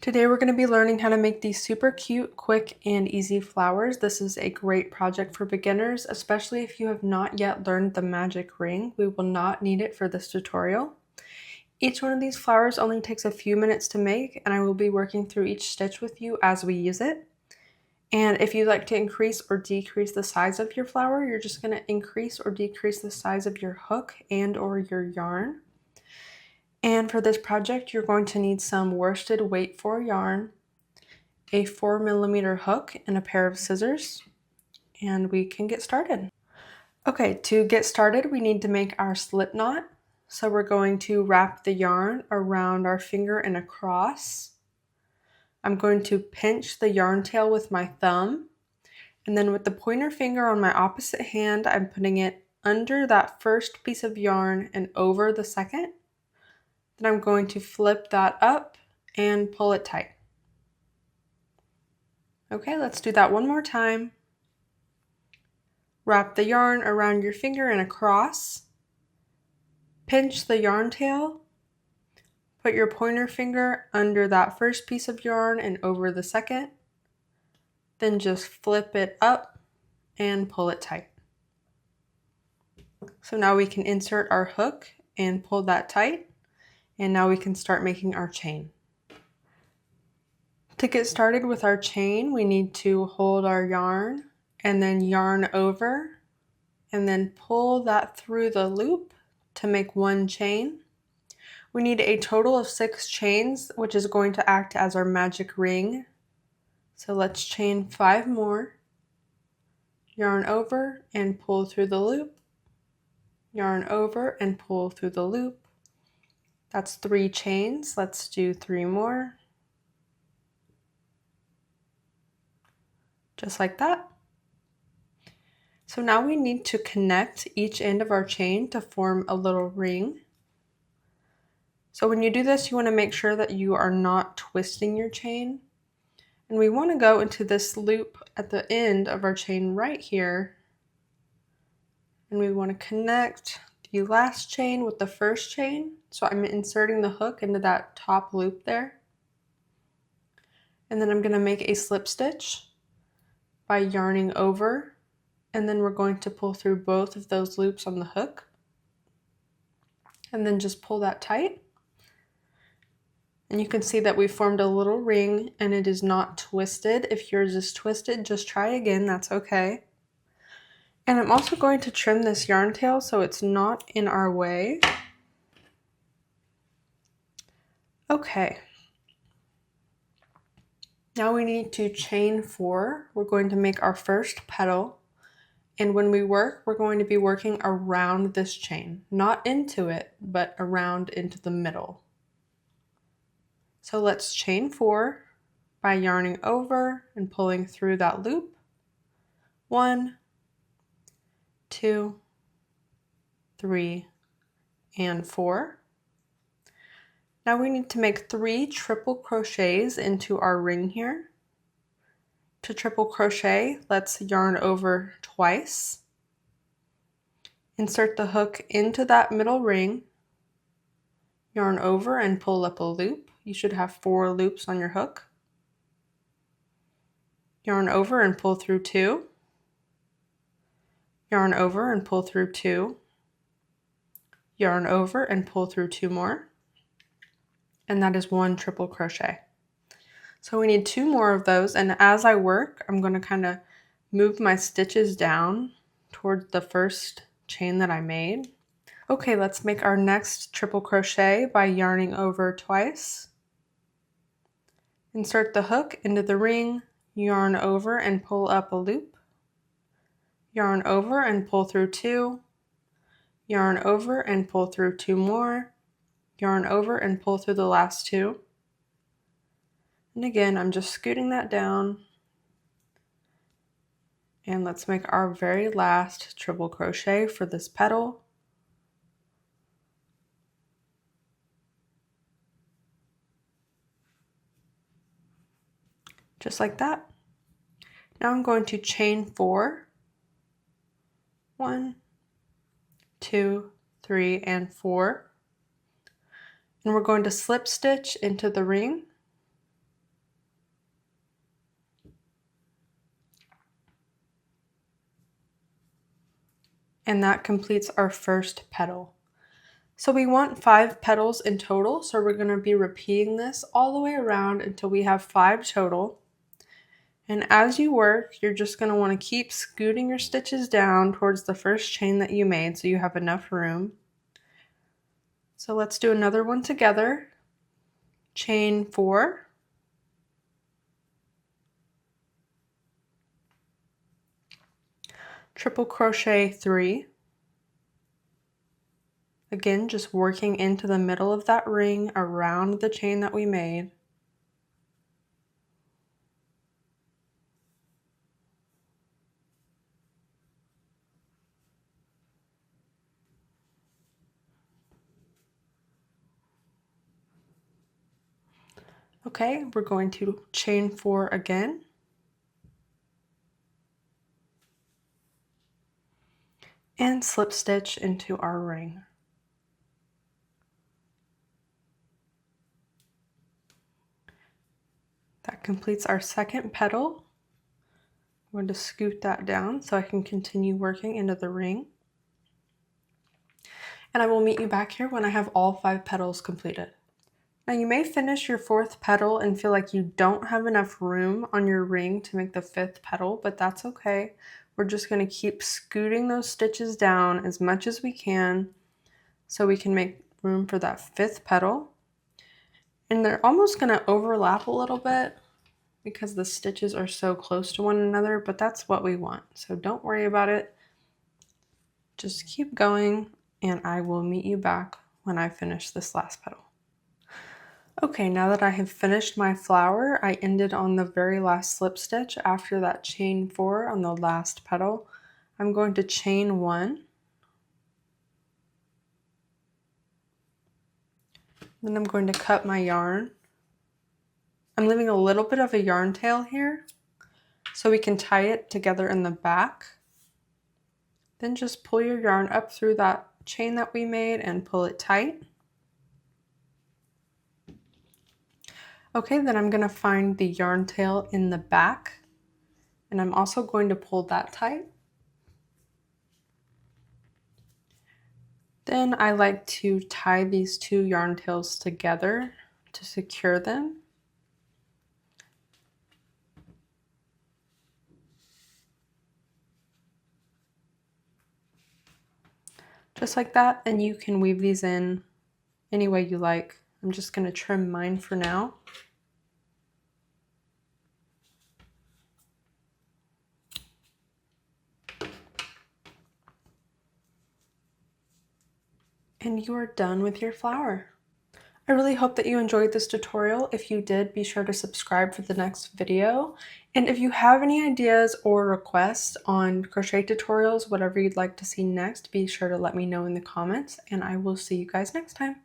Today we're going to be learning how to make these super cute, quick, and easy flowers. This is a great project for beginners, especially if you have not yet learned the magic ring. We will not need it for this tutorial. Each one of these flowers only takes a few minutes to make, and I will be working through each stitch with you as we use it. And if you'd like to increase or decrease the size of your flower, you're just going to increase or decrease the size of your hook and or your yarn. And for this project, you're going to need some worsted weight 4 yarn, a 4mm hook, and a pair of scissors, and we can get started. Okay, to get started, we need to make our slip knot. So we're going to wrap the yarn around our finger in a cross. I'm going to pinch the yarn tail with my thumb, and then with the pointer finger on my opposite hand, I'm putting it under that first piece of yarn and over the second. Then I'm going to flip that up and pull it tight. Okay, let's do that one more time. Wrap the yarn around your finger in a cross. Pinch the yarn tail. Put your pointer finger under that first piece of yarn and over the second. Then just flip it up and pull it tight. So now we can insert our hook and pull that tight. And now we can start making our chain. To get started with our chain, we need to hold our yarn and then yarn over and then pull that through the loop to make one chain. We need a total of 6 chains, which is going to act as our magic ring. So let's chain 5 more. Yarn over and pull through the loop. Yarn over and pull through the loop. That's 3 chains. Let's do 3 more. Just like that. So now we need to connect each end of our chain to form a little ring. So when you do this, you want to make sure that you are not twisting your chain. And we want to go into this loop at the end of our chain right here. And we want to connect the last chain with the first chain. So I'm inserting the hook into that top loop there. And then I'm going to make a slip stitch by yarning over, and then we're going to pull through both of those loops on the hook. And then just pull that tight. And you can see that we formed a little ring and it is not twisted. If yours is twisted, just try again, that's okay. And I'm also going to trim this yarn tail so it's not in our way. Okay. Now we need to chain 4. We're going to make our first petal. And when we work, we're going to be working around this chain, not into it, but around into the middle. So let's chain 4 by yarning over and pulling through that loop. 1, 2, 3, and 4. Now we need to make 3 triple crochets into our ring here. To triple crochet, let's yarn over twice. Insert the hook into that middle ring. Yarn over and pull up a loop. You should have 4 loops on your hook. Yarn over and pull through 2. Yarn over and pull through 2. Yarn over and pull through 2 more. And that is 1 triple crochet. So we need 2 more of those, and as I work, I'm going to kind of move my stitches down towards the first chain that I made. Okay, let's make our next triple crochet by yarning over twice. Insert the hook into the ring, yarn over and pull up a loop. Yarn over and pull through 2. Yarn over and pull through 2 more. Yarn over and pull through the last 2. And again, I'm just scooting that down. And let's make our very last triple crochet for this petal. Just like that. Now I'm going to chain 4. 1, 2, 3, and 4. And we're going to slip stitch into the ring. And that completes our first petal. So we want 5 petals in total, so we're going to be repeating this all the way around until we have 5 total. And as you work, you're just going to want to keep scooting your stitches down towards the first chain that you made so you have enough room. So let's do another one together. Chain 4. Triple crochet 3. Again, just working into the middle of that ring around the chain that we made. Okay, we're going to chain 4 again. And slip stitch into our ring. That completes our second petal. I'm going to scoot that down so I can continue working into the ring. And I will meet you back here when I have all 5 petals completed. Now you may finish your 4th petal and feel like you don't have enough room on your ring to make the 5th petal, but that's okay. We're just going to keep scooting those stitches down as much as we can so we can make room for that 5th petal. And they're almost going to overlap a little bit because the stitches are so close to one another, but that's what we want. So don't worry about it. Just keep going and I will meet you back when I finish this last petal. Okay, now that I have finished my flower, I ended on the very last slip stitch after that chain 4 on the last petal. I'm going to chain 1. Then I'm going to cut my yarn. I'm leaving a little bit of a yarn tail here so we can tie it together in the back. Then just pull your yarn up through that chain that we made and pull it tight. Okay, then I'm going to find the yarn tail in the back, and I'm also going to pull that tight. Then I like to tie these 2 yarn tails together to secure them. Just like that, and you can weave these in any way you like. I'm just going to trim mine for now. And you are done with your flower. I really hope that you enjoyed this tutorial. If you did, be sure to subscribe for the next video. And if you have any ideas or requests on crochet tutorials, whatever you'd like to see next, be sure to let me know in the comments, and I will see you guys next time.